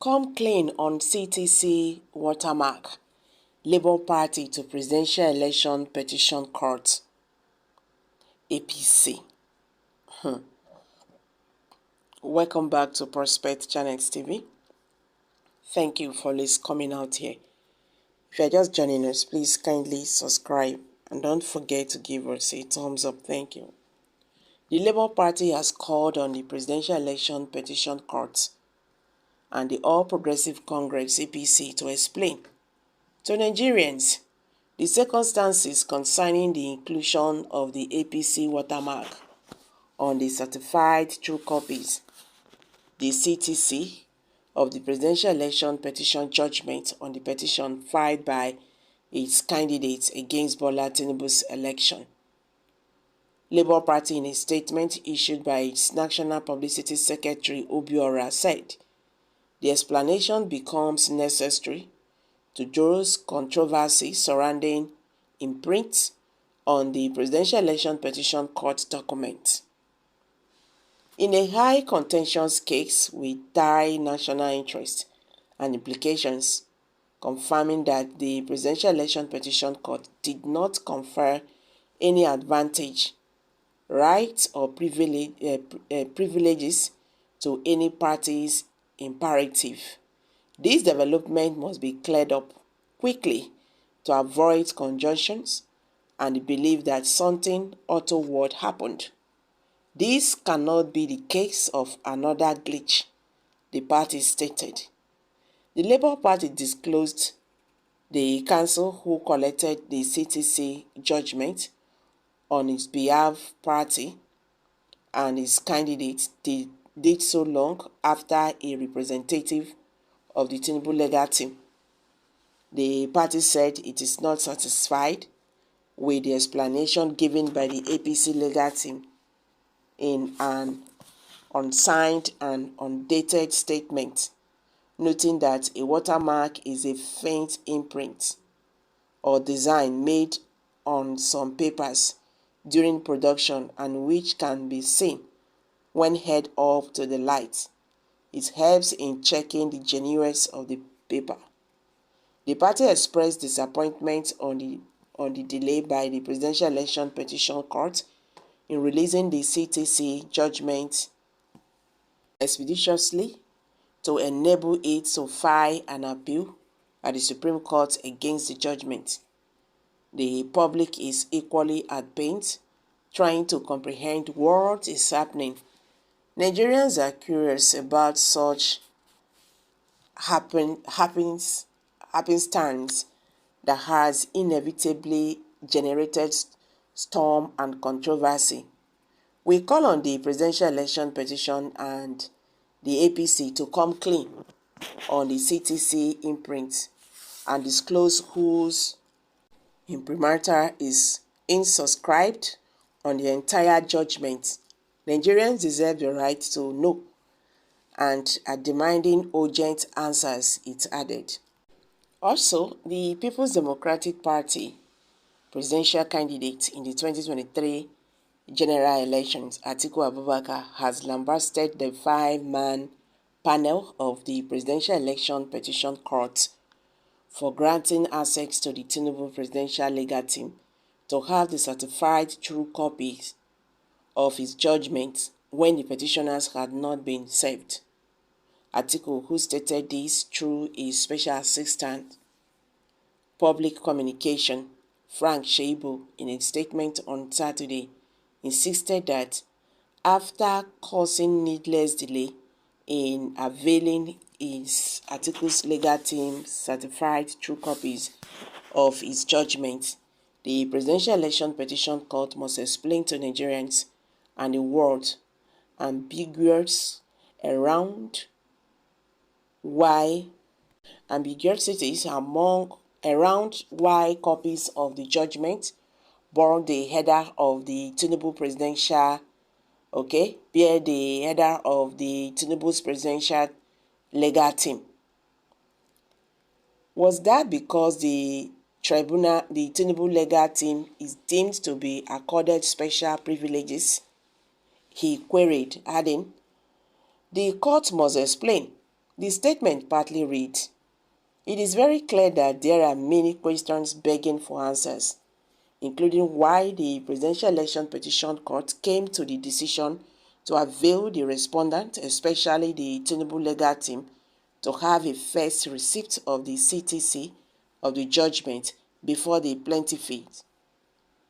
Come clean on CTC Watermark. Labour Party to Presidential Election Petition Court. APC. Welcome back to Prospect Channels TV. Thank you for always coming out here. If you are just joining us, please kindly subscribe and don't forget to give us a thumbs up. Thank you. The Labour Party has called on the Presidential Election Petition Court and the All Progressive Congress APC to explain to Nigerians the circumstances concerning the inclusion of the APC watermark on the certified true copies, the CTC, of the Presidential Election Petition Judgment on the petition filed by its candidates against Bola Tinubu's election. Labour Party, in a statement issued by its National Publicity Secretary Obiora, said the explanation becomes necessary to those controversy surrounding imprints on the Presidential Election Petition Court document. In a high contentious case with dire national interest and implications, confirming that the Presidential Election Petition Court did not confer any advantage, rights or privileges to any party's imperative. This development must be cleared up quickly to avoid conjunctions and the belief that something untoward happened. This cannot be the case of another glitch, the party stated. The Labour Party disclosed the council who collected the CTC judgment on its behalf party and its candidates did so long after a representative of the Tinubu legal team. The party said it is not satisfied with the explanation given by the APC legal team in an unsigned and undated statement, noting that a watermark is a faint imprint or design made on some papers during production and which can be seen when held up to the light. It helps in checking the genuineness of the paper. The party expressed disappointment on the delay by the Presidential Election Petition Court in releasing the CTC judgment expeditiously to enable it to file an appeal at the Supreme Court against the judgment. The public is equally at pains trying to comprehend what is happening. Nigerians are curious about such happenstance that has inevitably generated storm and controversy. We call on the Presidential Election Petition and the APC to come clean on the CTC imprint and disclose whose imprimatur is insubscribed on the entire judgment. Nigerians deserve the right to know and are demanding urgent answers, it added. Also, the People's Democratic Party presidential candidate in the 2023 general elections, Atiku Abubakar, has lambasted the 5-man panel of the Presidential Election Petition Court for granting access to the Tinubu presidential legal team to have the certified true copies of his judgment when the petitioners had not been served. Atiku, who stated this through his special assistant public communication, Frank Shaibu, in a statement on Saturday, insisted that after causing needless delay in availing Atiku's legal team certified true copies of his judgment, the Presidential Election Petition Court must explain to Nigerians and the world ambiguities around why copies of the judgment bore the header of the Tinubu presidential, bear the header of the Tinubu's presidential legal team. Was that because the Tinubu legal team is deemed to be accorded special privileges? He queried, adding, the court must explain. The statement partly read, "It is very clear that there are many questions begging for answers, including why the Presidential Election Petition Court came to the decision to avail the respondent, especially the Tinubu legal team, to have a first receipt of the CTC of the judgment before the plaintiff fees.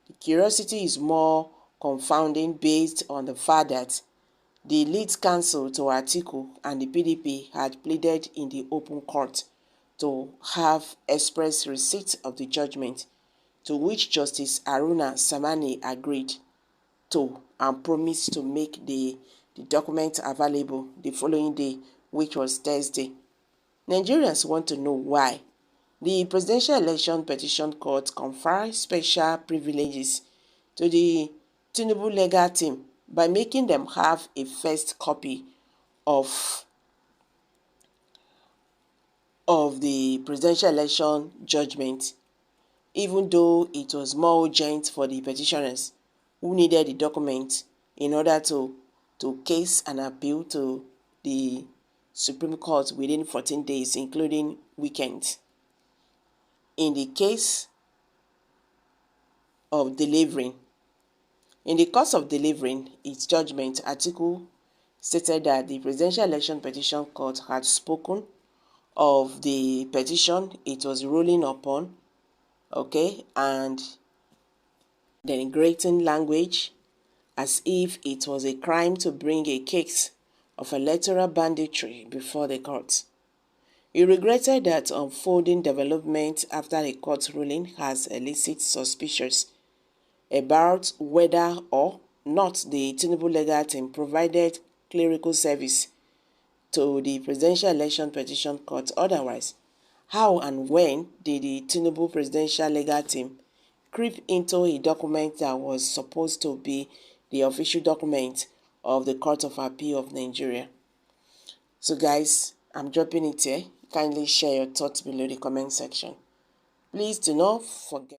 The curiosity is more confounding based on the fact that the lead counsel to Atiku and the PDP had pleaded in the open court to have express receipt of the judgment, to which Justice Aruna Samani agreed to and promised to make the document available the following day, which was Thursday. Nigerians want to know why the Presidential Election Petition Court confers special privileges to the Tinubu legal team by making them have a first copy of the presidential election judgment, even though it was more urgent for the petitioners who needed the document in order to case an appeal to the Supreme Court within 14 days, including weekends. In the case of delivering, in the course of delivering its judgment, Atiku stated that the Presidential Election Petition Court had spoken of the petition it was ruling upon, okay, and denigrating language as if it was a crime to bring a case of electoral banditry before the court. He regretted that unfolding development after the court ruling has elicited suspicions about whether or not the Tinubu legal team provided clerical service to the Presidential Election Petition Court. Otherwise, how and when did the Tinubu Presidential Legal Team creep into a document that was supposed to be the official document of the Court of Appeal of Nigeria? So guys, I'm dropping it here. Kindly share your thoughts below the comment section. Please do not forget